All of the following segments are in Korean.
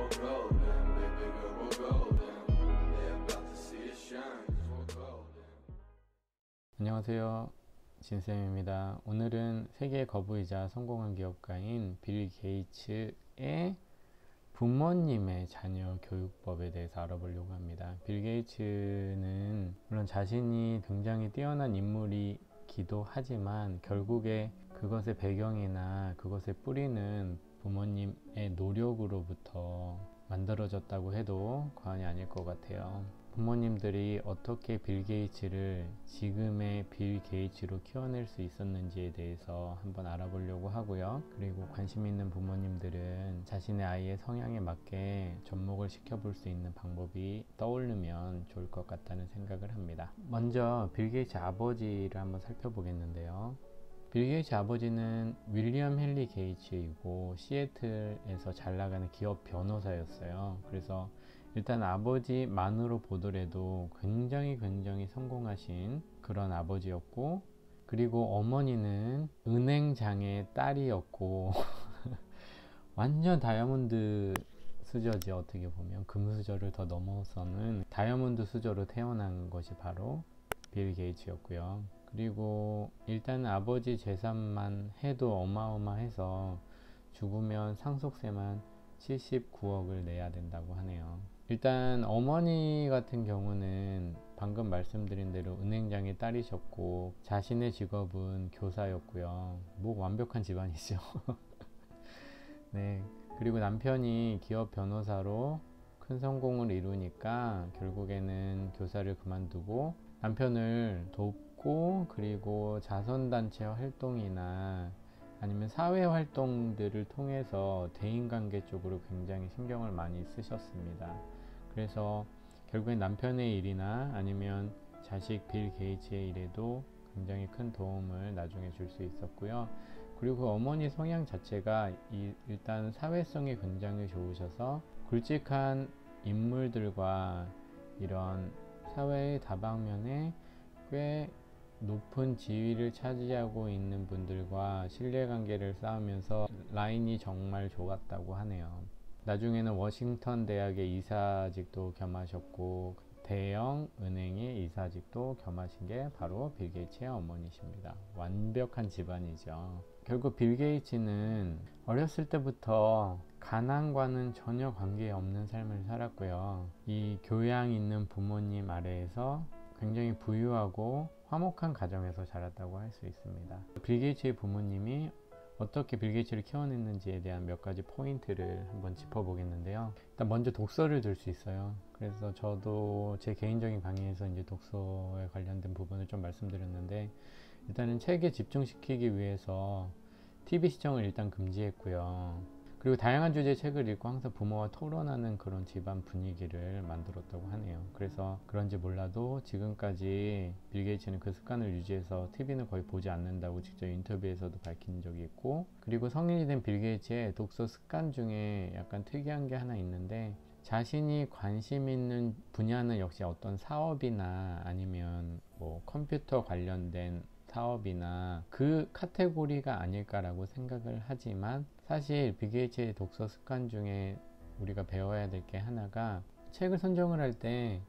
we're golden, baby girl, we're golden. They're about to see us shine, 'cause we're golden. 안녕하세요, 진쌤입니다. 오늘은 세계의 거부이자 성공한 기업가인 빌 게이츠의 부모님의 자녀 교육법에 대해서 알아보려고 합니다. 빌 게이츠는 물론 자신이 굉장히 뛰어난 인물이기도 하지만 결국에 그것의 배경이나 그것의 뿌리는 부모님의 노력으로부터 만들어졌다고 해도 과언이 아닐 것 같아요. 부모님들이 어떻게 빌 게이츠를 지금의 빌 게이츠로 키워낼 수 있었는지에 대해서 한번 알아보려고 하고요. 그리고 관심 있는 부모님들은 자신의 아이의 성향에 맞게 접목을 시켜볼 수 있는 방법이 떠오르면 좋을 것 같다는 생각을 합니다. 먼저 빌 게이츠 아버지를 한번 살펴보겠는데요. 빌 게이츠 아버지는 윌리엄 헨리 게이츠이고 시애틀에서 잘 나가는 기업 변호사였어요. 그래서 일단 아버지만으로 보더라도 굉장히 성공하신 그런 아버지였고, 그리고 어머니는 은행장의 딸이었고 완전 다이아몬드 수저지. 어떻게 보면 금수저를 더 넘어서는 다이아몬드 수저로 태어난 것이 바로 빌 게이츠였고요. 그리고 일단 아버지 재산만 해도 어마어마해서 죽으면 상속세만 79억을 내야 된다고 하네요. 일단 어머니 같은 경우는 방금 말씀드린 대로 은행장의 딸이셨고 자신의 직업은 교사였고요. 뭐 완벽한 집안이죠. 네. 그리고 남편이 기업 변호사로 큰 성공을 이루니까 결국에는 교사를 그만두고 남편을 돕고, 그리고 자선단체 활동이나 아니면 사회 활동들을 통해서 대인관계 쪽으로 굉장히 신경을 많이 쓰셨습니다. 그래서 결국엔 남편의 일이나 아니면 자식 빌 게이츠의 일에도 굉장히 큰 도움을 나중에 줄 수 있었고요. 그리고 어머니 성향 자체가 일단 사회성이 굉장히 좋으셔서 굵직한 인물들과 이런 사회의 다방면에 꽤 높은 지위를 차지하고 있는 분들과 신뢰관계를 쌓으면서 라인이 정말 좋았다고 하네요. 나중에는 워싱턴 대학의 이사직도 겸하셨고 대형 은행의 이사직도 겸하신 게 바로 빌 게이츠의 어머니십니다. 완벽한 집안이죠. 결국 빌 게이츠는 어렸을 때부터 가난과는 전혀 관계없는 삶을 살았고요. 이 교양 있는 부모님 아래에서 굉장히 부유하고 화목한 가정에서 자랐다고 할 수 있습니다. 빌 게이츠의 부모님이 어떻게 빌 게이츠를 키워냈는지에 대한 몇 가지 포인트를 한번 짚어보겠는데요. 일단 먼저 독서를 들 수 있어요. 그래서 저도 제 개인적인 강의에서 이제 독서에 관련된 부분을 좀 말씀드렸는데, 일단은 책에 집중시키기 위해서 TV 시청을 일단 금지했고요. 그리고 다양한 주제의 책을 읽고 항상 부모와 토론하는 그런 집안 분위기를 만들었다고 하네요. 그래서 그런지 몰라도 지금까지 빌 게이츠는 그 습관을 유지해서 TV는 거의 보지 않는다고 직접 인터뷰에서도 밝힌 적이 있고, 그리고 성인이 된 빌 게이츠의 독서 습관 중에 약간 특이한 게 하나 있는데, 자신이 관심 있는 분야는 역시 어떤 사업이나 아니면 뭐 컴퓨터 관련된 사업이나 그 카테고리가 아닐까라고 생각을 하지만, 사실 빌 게이츠의 독서 습관 중에 우리가 배워야 될 게 하나가, 책을 선정을 할 때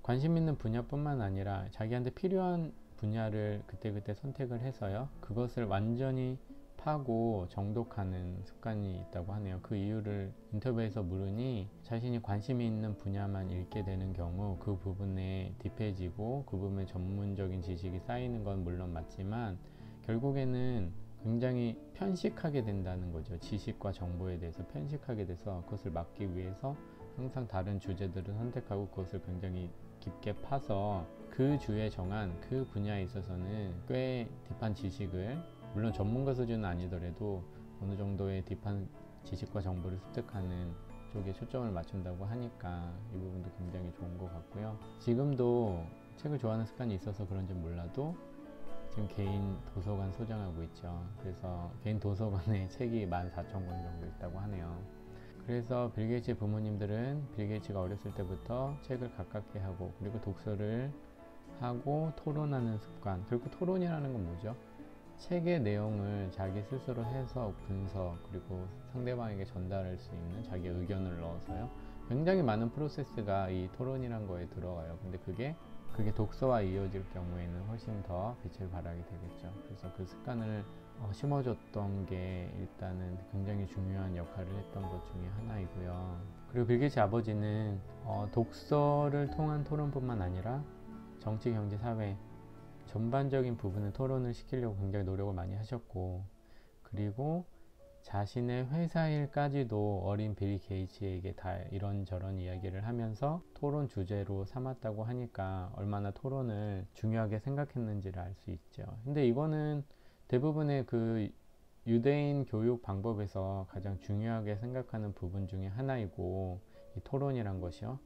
관심 있는 분야뿐만 아니라 자기한테 필요한 분야를 그때그때 선택을 해서요, 그것을 완전히 파고 정독하는 습관이 있다고 하네요. 그 이유를 인터뷰에서 물으니 자신이 관심이 있는 분야만 읽게 되는 경우 그 부분에 딥해지고 그 부분에 전문적인 지식이 쌓이는 건 물론 맞지만 결국에는 굉장히 편식하게 된다는 거죠. 지식과 정보에 대해서 편식하게 돼서 그것을 막기 위해서 항상 다른 주제들을 선택하고 그것을 굉장히 깊게 파서 그 주에 정한 그 분야에 있어서는 꽤 딥한 지식을, 물론 전문가 수준은 아니더라도 어느 정도의 딥한 지식과 정보를 습득하는 쪽에 초점을 맞춘다고 하니까 이 부분도 굉장히 좋은 것 같고요. 지금도 책을 좋아하는 습관이 있어서 그런지 몰라도 지금 개인 도서관 소장하고 있죠. 그래서 개인 도서관에 책이 14,000권 정도 있다고 하네요. 그래서 빌 게이츠의 부모님들은 빌 게이츠가 어렸을 때부터 책을 가깝게 하고, 그리고 독서를 하고 토론하는 습관. 결국 토론이라는 건 뭐죠? 책의 내용을 자기 스스로 해석, 분석, 그리고 상대방에게 전달할 수 있는 자기 의견을 넣어서요. 굉장히 많은 프로세스가 이 토론이란 거에 들어가요. 근데 그게 독서와 이어질 경우에는 훨씬 더 빛을 발하게 되겠죠. 그래서 그 습관을 심어줬던 게 일단은 굉장히 중요한 역할을 했던 것 중에 하나이고요. 그리고 빌 게이츠 아버지는 독서를 통한 토론뿐만 아니라 정치, 경제, 사회 전반적인 부분을 토론을 시키려고 굉장히 노력을 많이 하셨고, 그리고 자신의 회사 일까지도 어린 빌 게이츠에게 다 이런저런 이야기를 하면서 토론 주제로 삼았다고 하니까 얼마나 토론을 중요하게 생각했는지를 알 수 있죠. 근데 이거는 대부분의 그 유대인 교육 방법에서 가장 중요하게 생각하는 부분 중에 하나이고, 이 토론이란 것이요.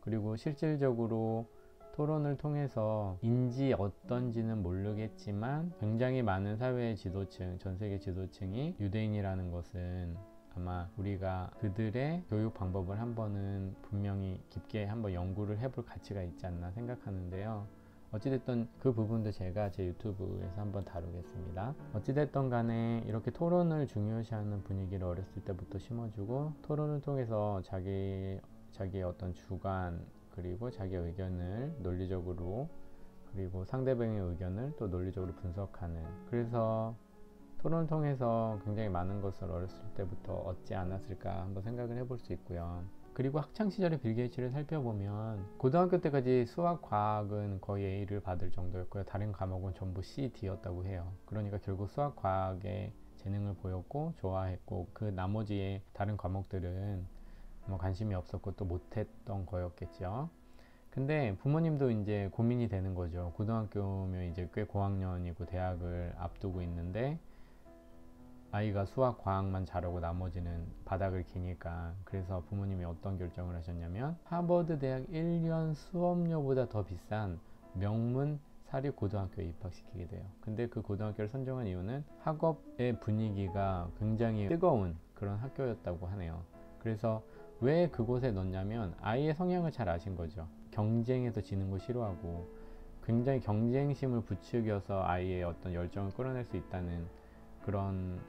그리고 실질적으로 토론을 통해서 인지 어떤지는 모르겠지만 굉장히 많은 사회의 지도층, 전 세계 지도층이 유대인이라는 것은 아마 우리가 그들의 교육 방법을 한번은 분명히 깊게 한번 연구를 해볼 가치가 있지 않나 생각하는데요. 어찌됐든 그 부분도 제가 제 유튜브에서 한번 다루겠습니다. 어찌됐든 간에 이렇게 토론을 중요시하는 분위기를 어렸을 때부터 심어주고, 토론을 통해서 자기의 어떤 주관, 그리고 자기의 의견을 논리적으로, 그리고 상대방의 의견을 또 논리적으로 분석하는, 그래서 토론을 통해서 굉장히 많은 것을 어렸을 때부터 얻지 않았을까 한번 생각을 해볼 수 있고요. 그리고 학창시절의 빌 게이츠를 살펴보면 고등학교 때까지 수학, 과학은 거의 A를 받을 정도였고요. 다른 과목은 전부 C, D였다고 해요. 그러니까 결국 수학, 과학에 재능을 보였고 좋아했고, 그 나머지의 다른 과목들은 관심이 없었고 또 못했던 거였겠죠. 근데 부모님도 이제 고민이 되는 거죠. 고등학교면 이제 꽤 고학년이고 대학을 앞두고 있는데 아이가 수학, 과학만 잘하고 나머지는 바닥을 기니까, 그래서 부모님이 어떤 결정을 하셨냐면 하버드 대학 1년 수업료보다 더 비싼 명문 사립 고등학교에 입학시키게 돼요. 근데 그 고등학교를 선정한 이유는 학업의 분위기가 굉장히 뜨거운 그런 학교였다고 하네요. 그래서 왜 그곳에 넣냐면 아이의 성향을 잘 아신 거죠. 경쟁에서 지는 거 싫어하고 굉장히 경쟁심을 부추겨서 아이의 어떤 열정을 끌어낼 수 있다는 그런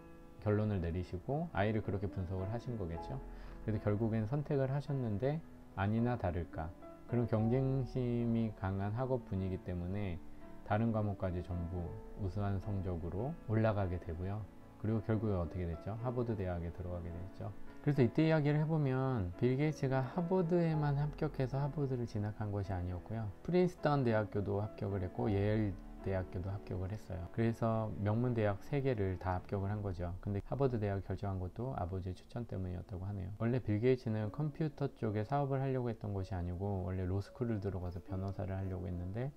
결론을 내리시고 아이를 그렇게 분석을 하신 거겠죠. 그래서 결국엔 선택을 하셨는데 아니나 다를까 그런 경쟁심이 강한 학업 분위기 때문에 다른 과목까지 전부 우수한 성적으로 올라가게 되고요. 그리고 결국에 어떻게 됐죠? 하버드 대학에 들어가게 됐죠. 그래서 이때 이야기를 해보면 빌 게이츠가 하버드에만 합격해서 하버드를 진학한 것이 아니었고요. 프린스턴 대학교도 합격을 했고 예일 대학교도 합격을 했어요. 그래서 명문 대학 3개를 다 합격을 한 거죠. 근데 하버드 대학 결정한 것도 아버지의 추천 때문이었다고 하네요. 원래 빌 게이츠는 컴퓨터 쪽에 사업을 하려고 했던 것이 아니고 원래 로스쿨을 들어가서 변호사를 하려고 했는데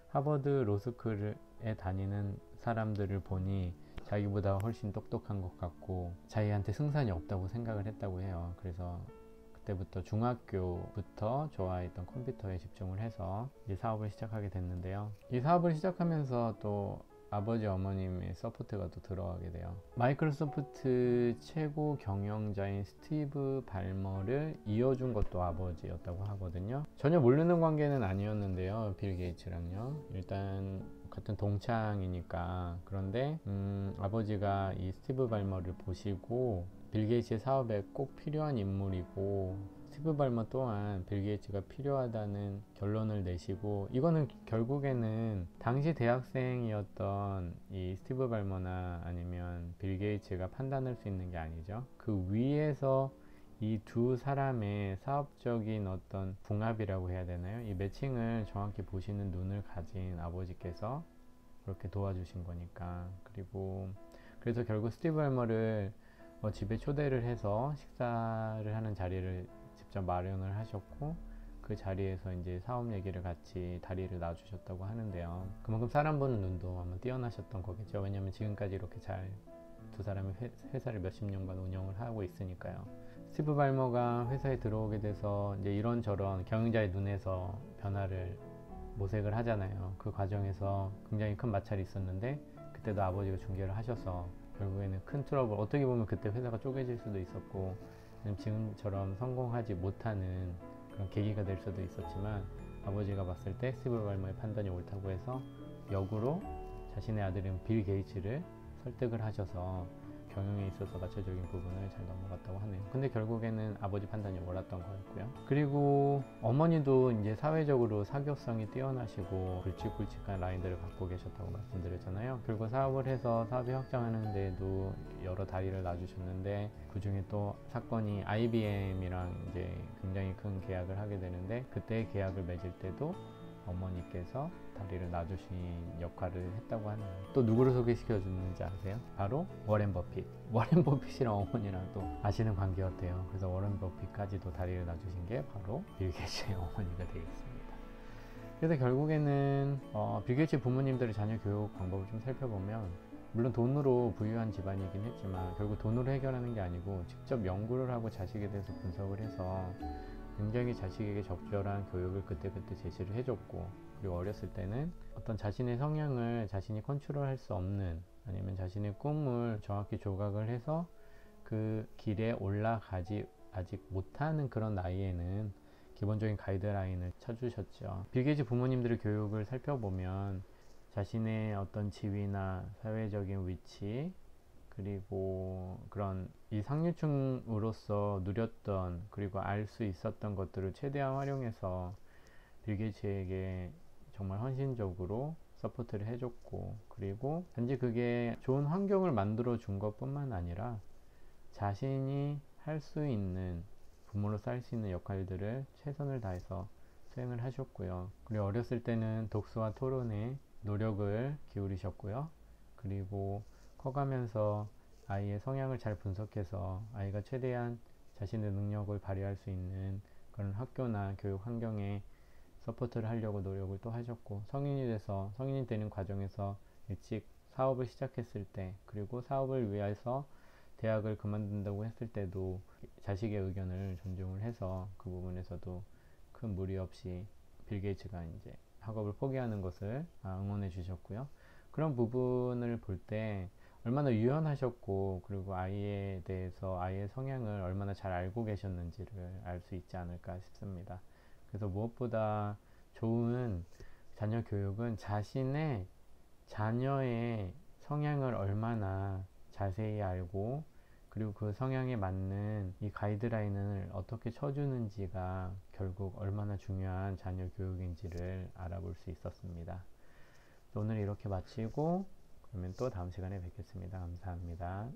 하버드 로스쿨에 다니는 사람들을 보니 자기보다 훨씬 똑똑한 것 같고 자기한테 승산이 없다고 생각을 했다고 해요. 그래서 그때부터 중학교부터 좋아했던 컴퓨터에 집중을 해서 이 사업을 시작하게 됐는데요. 이 사업을 시작하면서 또 아버지 어머님의 서포트가 또 들어가게 돼요. 마이크로소프트 최고 경영자인 스티브 발머를 이어준 것도 아버지였다고 하거든요. 전혀 모르는 관계는 아니었는데요, 빌 게이츠랑요. 일단 같은 동창이니까. 그런데 아버지가 이 스티브 발머를 보시고 빌 게이츠의 사업에 꼭 필요한 인물이고 스티브 발머 또한 빌 게이츠가 필요하다는 결론을 내시고, 이거는 결국에는 당시 대학생이었던 이 스티브 발머나 아니면 빌 게이츠가 판단할 수 있는 게 아니죠. 그 위에서 이 두 사람의 사업적인 어떤 궁합이라고 해야 되나요? 이 매칭을 정확히 보시는 눈을 가진 아버지께서 그렇게 도와주신 거니까. 그리고 그래서 결국 스티브 발머를 집에 초대를 해서 식사를 하는 자리를 직접 마련을 하셨고, 그 자리에서 이제 사업 얘기를 같이 다리를 놔주셨다고 하는데요. 그만큼 사람 보는 눈도 한번 뛰어나셨던 거겠죠. 왜냐면 지금까지 이렇게 잘 두 사람이 회사를 몇십 년간 운영을 하고 있으니까요. 스티브 발머가 회사에 들어오게 돼서 이제 이런저런 경영자의 눈에서 변화를 모색을 하잖아요. 그 과정에서 굉장히 큰 마찰이 있었는데 그때도 아버지가 중재를 하셔서 결국에는 큰 트러블, 어떻게 보면 그때 회사가 쪼개질 수도 있었고 지금처럼 성공하지 못하는 그런 계기가 될 수도 있었지만 아버지가 봤을 때 스티브 발머의 판단이 옳다고 해서 역으로 자신의 아들인 빌 게이츠를 설득을 하셔서 경영에 있어서 마차적인 부분을 잘 넘어갔다고 하네요. 근데 결국에는 아버지 판단이 옳았던 거였고요. 그리고 어머니도 이제 사회적으로 사교성이 뛰어나시고 굵직굵직한 라인들을 갖고 계셨다고 말씀드렸잖아요. 그리고 사업을 해서 사업이 확장하는 데도 여러 다리를 놔주셨는데, 그 중에 또 사건이 IBM이랑 이제 굉장히 큰 계약을 하게 되는데, 그때 계약을 맺을 때도 어머니께서 다리를 놔주신 역할을 했다고 하네요. 또 누구를 소개시켜 주는지 아세요? 바로 워렌 버핏. 워렌 버핏이랑 어머니랑 또 아시는 관계였대요. 그래서 워렌 버핏까지도 다리를 놔주신 게 바로 빌 게이츠의 어머니가 되겠습니다. 그래서 결국에는 빌 게이츠 부모님들의 자녀 교육 방법을 좀 살펴보면, 물론 돈으로 부유한 집안이긴 했지만 결국 돈으로 해결하는 게 아니고 직접 연구를 하고 자식에 대해서 분석을 해서 굉장히 자식에게 적절한 교육을 그때그때 제시를 해줬고, 그리고 어렸을 때는 어떤 자신의 성향을 자신이 컨트롤할 수 없는, 아니면 자신의 꿈을 정확히 조각을 해서 그 길에 올라가지 아직 못하는 그런 나이에는 기본적인 가이드라인을 쳐주셨죠. 빌 게이츠 부모님들의 교육을 살펴보면 자신의 어떤 지위나 사회적인 위치, 그리고 그런 이 상류층으로서 누렸던, 그리고 알 수 있었던 것들을 최대한 활용해서 빌 게이츠에게 정말 헌신적으로 서포트를 해줬고, 그리고 단지 그게 좋은 환경을 만들어 준 것뿐만 아니라 자신이 할 수 있는, 부모로서 할 수 있는 역할들을 최선을 다해서 수행을 하셨고요. 그리고 어렸을 때는 독서와 토론에 노력을 기울이셨고요. 그리고 커가면서 아이의 성향을 잘 분석해서 아이가 최대한 자신의 능력을 발휘할 수 있는 그런 학교나 교육 환경에 서포트를 하려고 노력을 또 하셨고, 성인이 되는 과정에서 일찍 사업을 시작했을 때, 그리고 사업을 위해서 대학을 그만둔다고 했을 때도 자식의 의견을 존중을 해서 그 부분에서도 큰 무리 없이 빌 게이츠가 이제 학업을 포기하는 것을 응원해 주셨고요. 그런 부분을 볼 때 얼마나 유연하셨고, 그리고 아이에 대해서 아이의 성향을 얼마나 잘 알고 계셨는지를 알 수 있지 않을까 싶습니다. 그래서 무엇보다 좋은 자녀 교육은 자신의 자녀의 성향을 얼마나 자세히 알고, 그리고 그 성향에 맞는 이 가이드라인을 어떻게 쳐주는지가 결국 얼마나 중요한 자녀 교육인지를 알아볼 수 있었습니다. 오늘 이렇게 마치고, 그러면 또 다음 시간에 뵙겠습니다. 감사합니다.